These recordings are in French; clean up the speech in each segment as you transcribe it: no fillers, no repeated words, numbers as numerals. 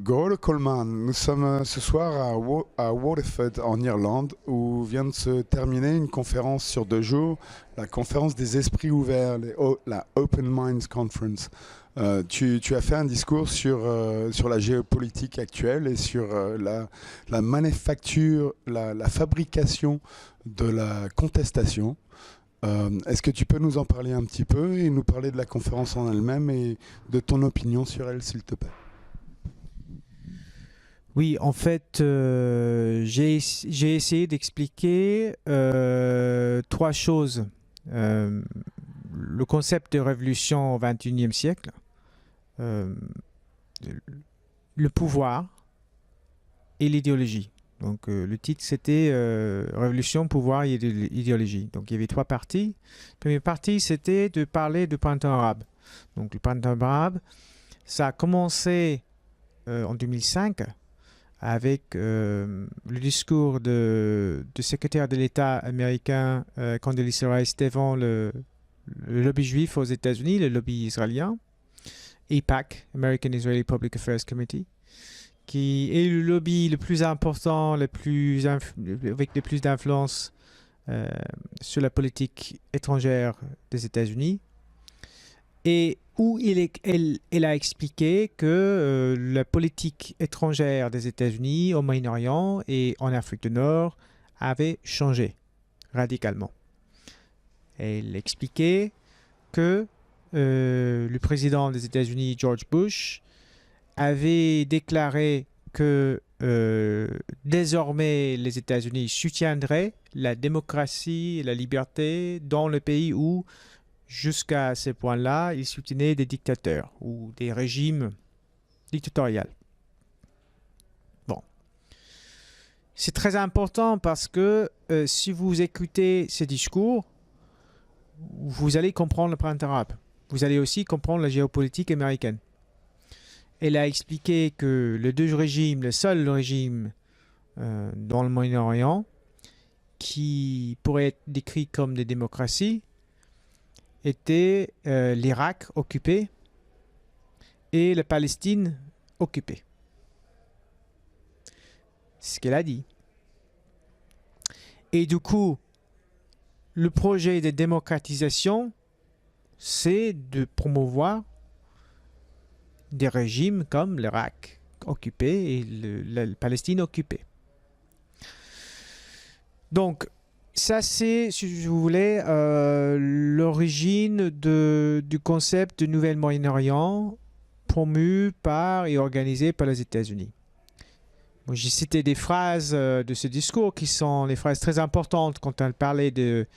Gordon Coleman, nous sommes ce soir à Waterford en Irlande où vient de se terminer une conférence sur 2 jours, la conférence des esprits ouverts, la Open Minds Conference. Tu as fait un discours sur la géopolitique actuelle et sur la manufacture, la fabrication de la contestation. Est-ce que tu peux nous en parler un petit peu et nous parler de la conférence en elle-même et de ton opinion sur elle, s'il te plaît? Oui, en fait, j'ai essayé d'expliquer 3 choses. Le concept de révolution au XXIe siècle, euh, le pouvoir et l'idéologie. Donc, le titre, c'était Révolution, pouvoir et idéologie. Donc, il y avait 3 parties. La première partie, c'était de parler du printemps arabe. Donc, le printemps arabe, ça a commencé en 2005 avec le discours du secrétaire de l'État américain Condoleezza Rice devant le lobby juif aux États-Unis, le lobby israélien, AIPAC, American Israeli Public Affairs Committee, qui est le lobby le plus important, avec le plus d'influence sur la politique étrangère des États-Unis, et où elle a expliqué que la politique étrangère des États-Unis au Moyen-Orient et en Afrique du Nord avait changé radicalement. Elle expliquait que le président des États-Unis, George Bush, avait déclaré que désormais les États-Unis soutiendraient la démocratie et la liberté dans le pays où, jusqu'à ce point-là, ils soutenaient des dictateurs ou des régimes dictatoriaux. Bon. C'est très important parce que si vous écoutez ces discours, vous allez comprendre le printemps arabe. Vous allez aussi comprendre la géopolitique américaine. Elle a expliqué que les 2 régimes, le seul régime dans le Moyen-Orient qui pourrait être décrit comme des démocraties était l'Irak occupé et la Palestine occupée. C'est ce qu'elle a dit. Et du coup, le projet de démocratisation, c'est de promouvoir des régimes comme l'Irak occupé et la Palestine occupée. Donc, ça, c'est, si vous voulez, l'origine du concept de Nouvel Moyen-Orient promu par et organisé par les États-Unis. Moi, j'ai cité des phrases de ce discours qui sont les phrases très importantes quand on parlait d'un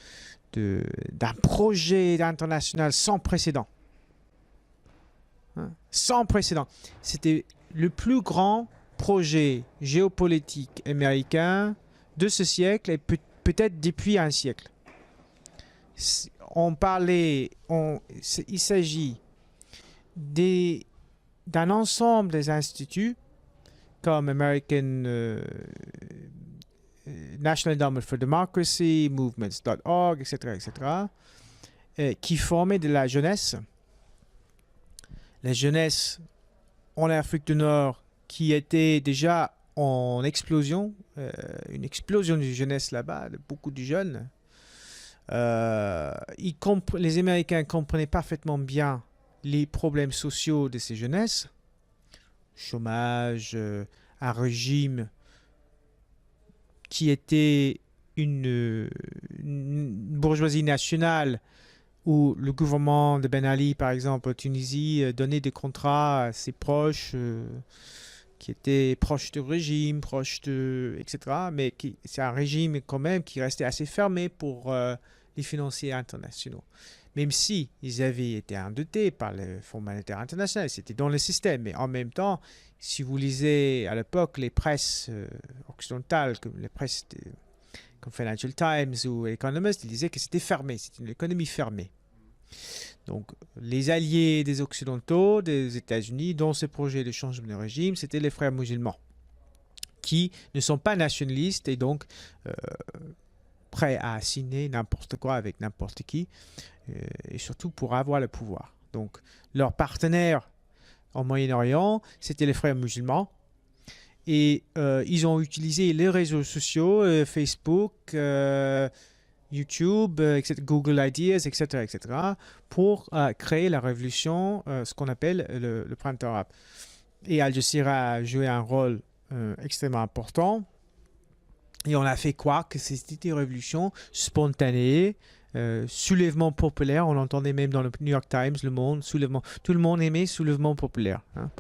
projet international sans précédent. Sans précédent. C'était le plus grand projet géopolitique américain de ce siècle et peut-être depuis un siècle. Il s'agit d'un ensemble des instituts comme American National Endowment for Democracy, Movements.org, etc., qui formaient de la jeunesse. La jeunesse en Afrique du Nord qui était déjà en explosion, une explosion de jeunesse là-bas, de beaucoup de jeunes. Les Américains comprenaient parfaitement bien les problèmes sociaux de ces jeunesses. Chômage, un régime qui était une bourgeoisie nationale où le gouvernement de Ben Ali, par exemple, en Tunisie, donnait des contrats à ses proches qui étaient proches du régime, etc. Mais c'est un régime quand même qui restait assez fermé pour les financiers internationaux. Même si ils avaient été endettés par le Fonds monétaire international, c'était dans le système. Mais en même temps, si vous lisez à l'époque les presses occidentales, comme les presses comme Financial Times ou Economist, ils disaient que c'était fermé, c'était une économie fermée. Donc, les alliés des Occidentaux, des États-Unis, dans ce projet de changement de régime, c'était les frères musulmans, qui ne sont pas nationalistes et donc prêts à signer n'importe quoi avec n'importe qui, et surtout pour avoir le pouvoir. Donc, leurs partenaires en Moyen-Orient, c'était les frères musulmans. Et ils ont utilisé les réseaux sociaux, Facebook, YouTube, etc., Google Ideas, etc., etc., pour créer la révolution, ce qu'on appelle le printemps arabe. Et Al Jazeera a joué un rôle extrêmement important. Et on a fait croire que c'était une révolution spontanée, soulèvement populaire. On l'entendait même dans le New York Times, Le Monde, soulèvement. Tout le monde aimait soulèvement populaire. Hein,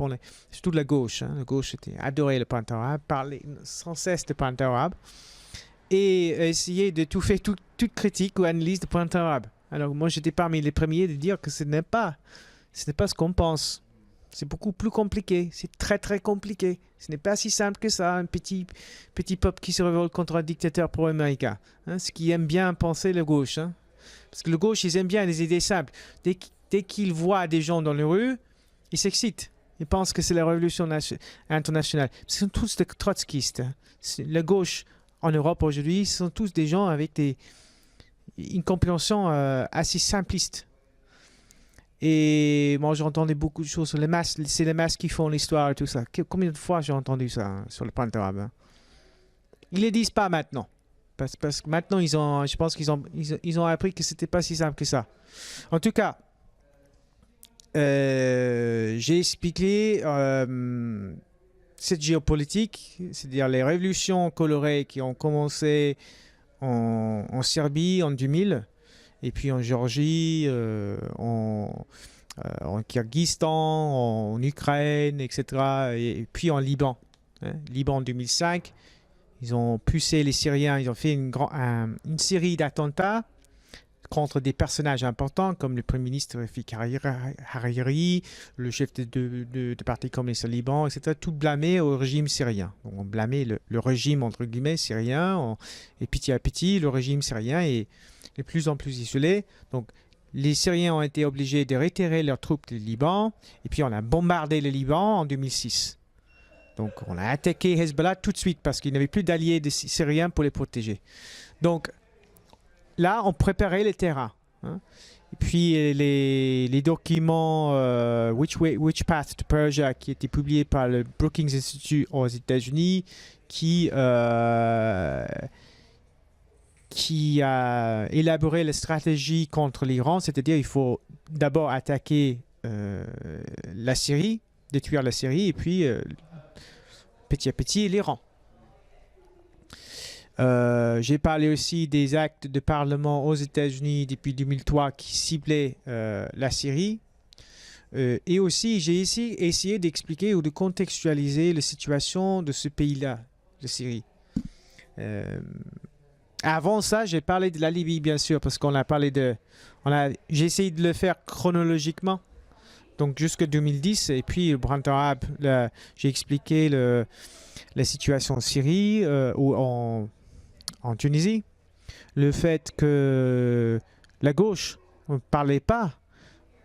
surtout la gauche. Hein. La gauche adorait le printemps arabe, parlait sans cesse de printemps arabe et essayait de tout faire, toute critique ou analyse de printemps arabe. Alors moi, j'étais parmi les premiers de dire que ce n'est pas ce qu'on pense. C'est beaucoup plus compliqué. C'est très, très compliqué. Ce n'est pas si simple que ça, un petit peuple qui se révolte contre un dictateur pro-américain. Hein, ce qui aime bien penser la gauche. Hein. Parce que la gauche, ils aiment bien les idées simples. Dès qu'ils voient des gens dans les rues, ils s'excitent. Ils pensent que c'est la révolution internationale. Ce sont tous des trotskistes. Hein. La gauche en Europe aujourd'hui, ce sont tous des gens avec une compréhension assez simpliste. Et moi, j'entendais beaucoup de choses sur les masses. C'est les masses qui font l'histoire et tout ça. Combien de fois j'ai entendu ça hein, sur le printemps arabe hein. Ils ne le disent pas maintenant. Parce que maintenant, je pense qu'ils ont appris que c'était pas si simple que ça. En tout cas, j'ai expliqué cette géopolitique, c'est-à-dire les révolutions colorées qui ont commencé en Serbie en 2000, et puis en Géorgie, en Kyrgyzstan, en Ukraine, etc. Et puis en Liban. Hein. Liban en 2005, ils ont poussé les Syriens, ils ont fait une série d'attentats contre des personnages importants comme le Premier ministre Rafik Hariri, le chef de parti communiste au Liban, etc. Tout blâmé au régime syrien. Donc on blâmait le régime, entre guillemets, syrien. Et petit à petit, le régime syrien est de plus en plus isolé. Donc les Syriens ont été obligés de retirer leurs troupes du Liban. Et puis on a bombardé le Liban en 2006. Donc on a attaqué Hezbollah tout de suite parce qu'il n'y avait plus d'alliés syriens pour les protéger. Donc là, on préparait les terrains. Hein. Et puis les documents Which Path to Persia qui étaient publiés par le Brookings Institute aux États-Unis qui a élaboré la stratégie contre l'Iran, c'est-à-dire il faut d'abord attaquer la Syrie, détruire la Syrie, et puis petit à petit l'Iran. J'ai parlé aussi des actes de parlement aux États-Unis depuis 2003 qui ciblaient la Syrie. Et aussi, j'ai essayé d'expliquer ou de contextualiser la situation de ce pays-là, la Syrie. Avant ça, j'ai parlé de la Libye, bien sûr, parce qu'on a parlé j'ai essayé de le faire chronologiquement, donc jusqu'en 2010. Et puis, le printemps arabe, j'ai expliqué la situation en Syrie ou en Tunisie. Le fait que la gauche ne parlait pas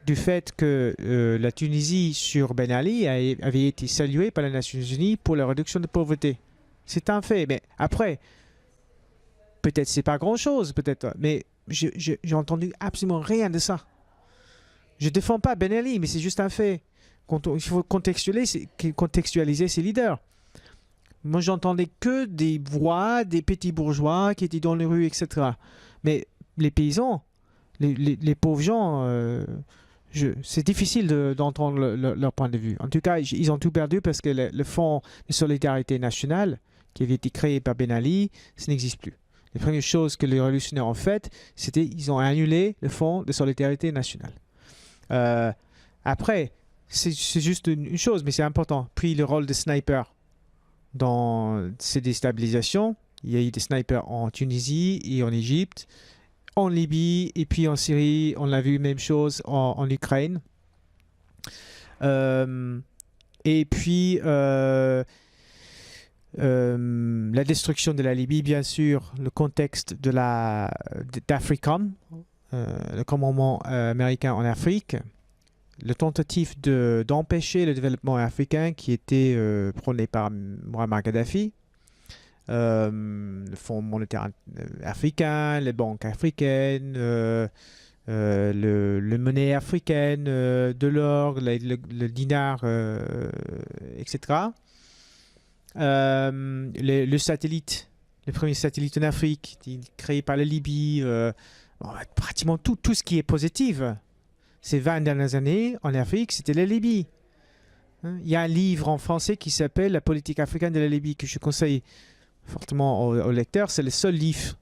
du fait que la Tunisie sur Ben Ali avait été saluée par les Nations Unies pour la réduction de pauvreté. C'est un fait. Mais après, peut-être c'est pas grand-chose, peut-être. Mais j'ai entendu absolument rien de ça. Je défends pas Ben Ali, mais c'est juste un fait. Il faut contextualiser ses leaders. Moi, j'entendais que des voix des petits bourgeois qui étaient dans les rues, etc. Mais les paysans, les pauvres gens, c'est difficile d'entendre leur point de vue. En tout cas, ils ont tout perdu parce que le fonds de solidarité nationale qui avait été créé par Ben Ali, ça n'existe plus. Les premières choses que les révolutionnaires ont faites, c'était qu'ils ont annulé le fonds de solidarité nationale. Après, c'est juste une chose, mais c'est important. Puis le rôle de sniper dans ces déstabilisations. Il y a eu des snipers en Tunisie et en Égypte, en Libye et puis en Syrie. On l'a vu, même chose en Ukraine. Et puis la destruction de la Libye, bien sûr, le contexte d'Africom, le commandement américain en Afrique, le tentative d'empêcher le développement africain qui était prôné par Muammar Kadhafi, le Fonds monétaire africain, les banques africaines, le monnaie africaine, de l'or, le dinar, etc. Le satellite, le premier satellite en Afrique, créé par la Libye, pratiquement tout ce qui est positif. Ces 20 dernières années, en Afrique, c'était la Libye. Il y a un livre en français qui s'appelle La politique africaine de la Libye, que je conseille fortement aux lecteurs. C'est le seul livre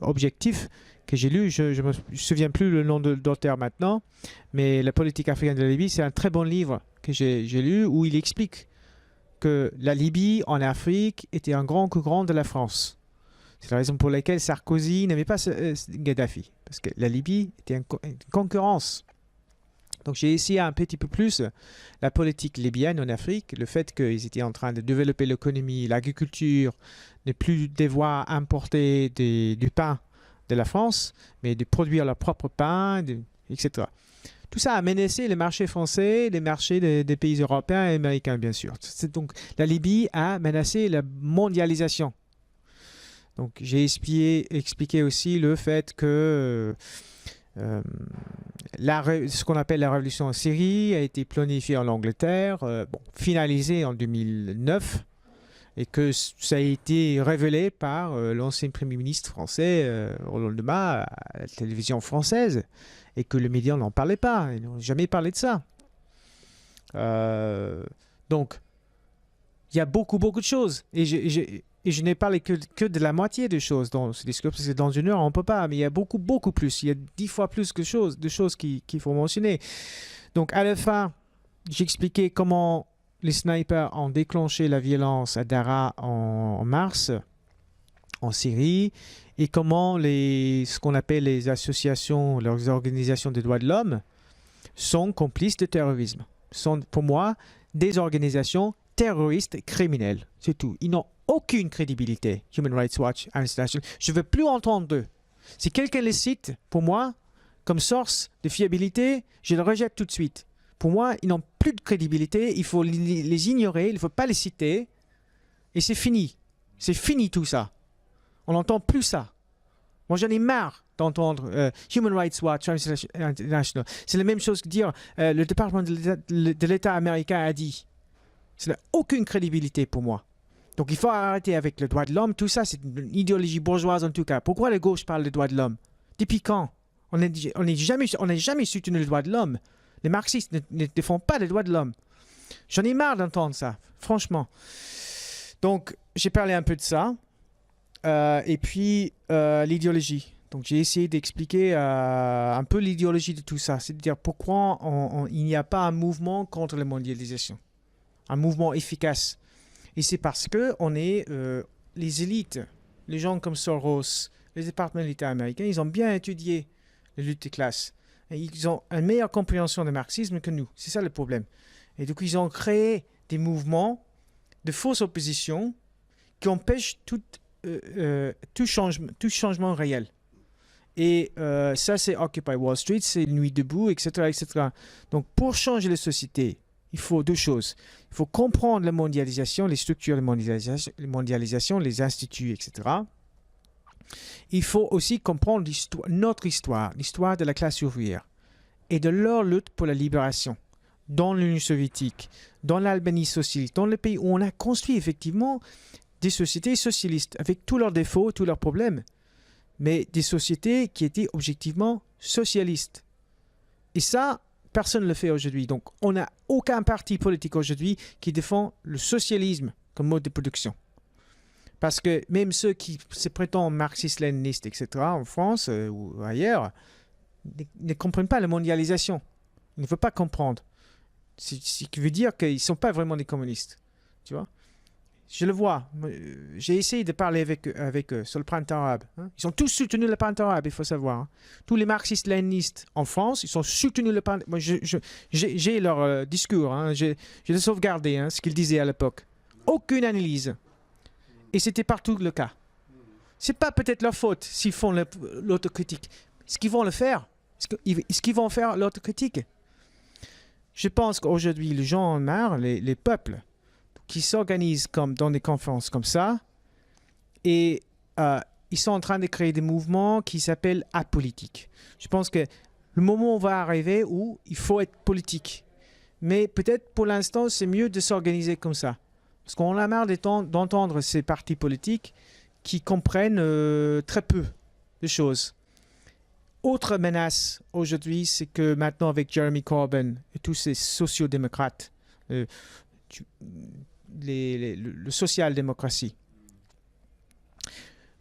objectif que j'ai lu. Je ne me souviens plus le nom de l'auteur maintenant, mais La politique africaine de la Libye, c'est un très bon livre que j'ai lu où il explique que la Libye en Afrique était un grand concurrent de la France. C'est la raison pour laquelle Sarkozy n'aimait pas Gaddafi, parce que la Libye était une concurrence. Donc j'ai essayé un petit peu plus la politique libyenne en Afrique, le fait qu'ils étaient en train de développer l'économie, l'agriculture, ne plus devoir importer du pain de la France, mais de produire leur propre pain, etc. Tout ça a menacé les marchés français, les marchés des pays européens et américains, bien sûr. Donc la Libye a menacé la mondialisation. Donc j'ai expliqué aussi le fait que ce qu'on appelle la révolution en Syrie a été planifiée en Angleterre, finalisée en 2009, et que ça a été révélé par l'ancien Premier ministre français, Roland Demas, à la télévision française, et que les médias n'en parlaient pas, ils n'ont jamais parlé de ça. Donc, il y a beaucoup de choses, et je n'ai parlé que de la moitié des choses dans ce discours, parce que dans une heure, on ne peut pas, mais il y a beaucoup plus. Il y a 10 fois plus de choses qu'il faut mentionner. Donc, à la fin, j'expliquais comment les snipers ont déclenché la violence à Daraa en mars, en Syrie, et comment ce qu'on appelle les associations, les organisations des droits de l'homme, sont complices de terrorisme. Sont, pour moi, des organisations terroristes criminelles. C'est tout. Ils n'ont aucune crédibilité. Human Rights Watch, Amnesty International. Je ne veux plus entendre d'eux. Si quelqu'un les cite, pour moi, comme source de fiabilité, je le rejette tout de suite. Pour moi, ils n'ont plus de crédibilité. Il faut les ignorer. Il ne faut pas les citer. Et c'est fini. C'est fini tout ça. On n'entend plus ça. Moi, j'en ai marre d'entendre Human Rights Watch, Amnesty International. C'est la même chose que dire le département de l'État américain a dit. Ça n'a aucune crédibilité pour moi. Donc il faut arrêter avec le droit de l'homme. Tout ça, c'est une idéologie bourgeoise en tout cas. Pourquoi la gauche parle de droit de l'homme? Depuis quand? On n'a jamais soutenu le droit de l'homme. Les marxistes ne défendent pas les droits de l'homme. J'en ai marre d'entendre ça, franchement. Donc j'ai parlé un peu de ça. Et puis l'idéologie. Donc j'ai essayé d'expliquer un peu l'idéologie de tout ça. C'est-à-dire pourquoi il n'y a pas un mouvement contre la mondialisation. Un mouvement efficace. Et c'est parce que on est les élites, les gens comme Soros, les départements militaires américains, ils ont bien étudié la lutte des classes. Et ils ont une meilleure compréhension du marxisme que nous. C'est ça le problème. Et donc ils ont créé des mouvements de fausse opposition qui empêchent tout changement réel. Et ça, c'est Occupy Wall Street, c'est Nuit debout, etc., etc. Donc pour changer la société, il faut deux choses. Il faut comprendre la mondialisation, les structures de mondialisation, les instituts, etc. Il faut aussi comprendre notre histoire, l'histoire de la classe ouvrière et de leur lutte pour la libération dans l'Union soviétique, dans l'Albanie socialiste, dans les pays où on a construit effectivement des sociétés socialistes avec tous leurs défauts, tous leurs problèmes, mais des sociétés qui étaient objectivement socialistes. Et ça, personne ne le fait aujourd'hui. Donc, on n'a aucun parti politique aujourd'hui qui défend le socialisme comme mode de production. Parce que même ceux qui se prétendent marxistes-léninistes, etc., en France ou ailleurs, ne comprennent pas la mondialisation. Ils ne veulent pas comprendre. Ce qui veut dire qu'ils ne sont pas vraiment des communistes. Tu vois ? Je le vois. J'ai essayé de parler avec eux sur le printemps arabe. Hein. Ils ont tous soutenu le printemps arabe, il faut savoir. Hein. Tous les marxistes-léninistes en France, ils ont soutenu le printemps. Moi, j'ai leur discours. Hein. J'ai sauvegardé hein, ce qu'ils disaient à l'époque. Aucune analyse. Et c'était partout le cas. C'est pas peut-être leur faute s'ils font l'autocritique. Est-ce qu'ils vont le faire? Est-ce qu'ils vont faire l'autocritique? Je pense qu'aujourd'hui, les gens en ont marre, les peuples, qui s'organisent dans des conférences comme ça, et ils sont en train de créer des mouvements qui s'appellent apolitiques. Je pense que le moment va arriver où il faut être politique. Mais peut-être pour l'instant, c'est mieux de s'organiser comme ça. Parce qu'on a marre d'entendre ces partis politiques qui comprennent très peu de choses. Autre menace aujourd'hui, c'est que maintenant avec Jeremy Corbyn et tous ces sociodémocrates, le social-démocratie.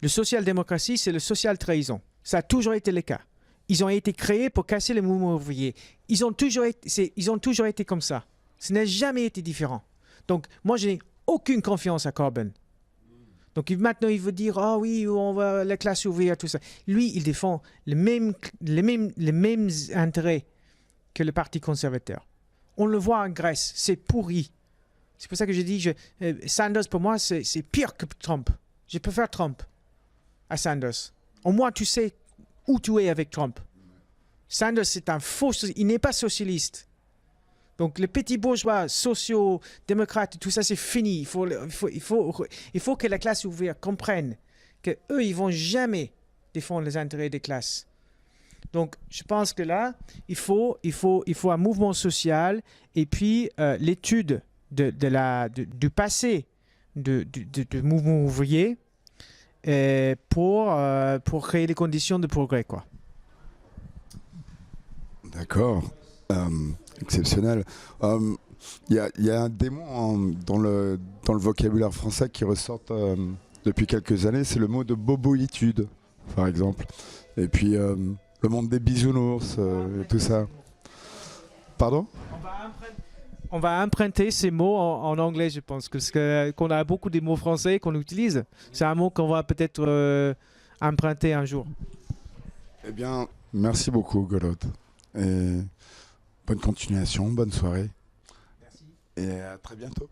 Le social-démocratie, c'est le social-trahison. Ça a toujours été le cas. Ils ont été créés pour casser les mouvements ouvriers. Ils ont toujours été comme ça. Ce n'a jamais été différent. Donc, moi, je n'ai aucune confiance à Corbyn. Donc, maintenant, il veut dire, ah oui, on va la classe ouvrière, tout ça. Lui, il défend les mêmes intérêts que le Parti conservateur. On le voit en Grèce, c'est pourri. C'est pour ça que je dis, Sanders, pour moi, c'est pire que Trump. Je préfère Trump à Sanders. Au moins, tu sais où tu es avec Trump. Sanders, c'est un faux... Il n'est pas socialiste. Donc, les petits bourgeois, sociaux-démocrates, tout ça, c'est fini. Il faut que la classe ouvrière comprenne qu'eux, ils ne vont jamais défendre les intérêts des classes. Donc, je pense que là, il faut un mouvement social et puis l'étude du passé du mouvement ouvrier pour créer les conditions de progrès, quoi. D'accord. Exceptionnel. Il y a des mots dans le vocabulaire français qui ressortent depuis quelques années. C'est le mot de boboïtude, par exemple. Et puis le monde des bisounours, tout ça. Pardon ? On va emprunter ces mots en anglais, je pense, parce qu'on a beaucoup de mots français qu'on utilise. C'est un mot qu'on va peut-être emprunter un jour. Eh bien, merci beaucoup, Golod. Et bonne continuation, bonne soirée. Merci. Et à très bientôt.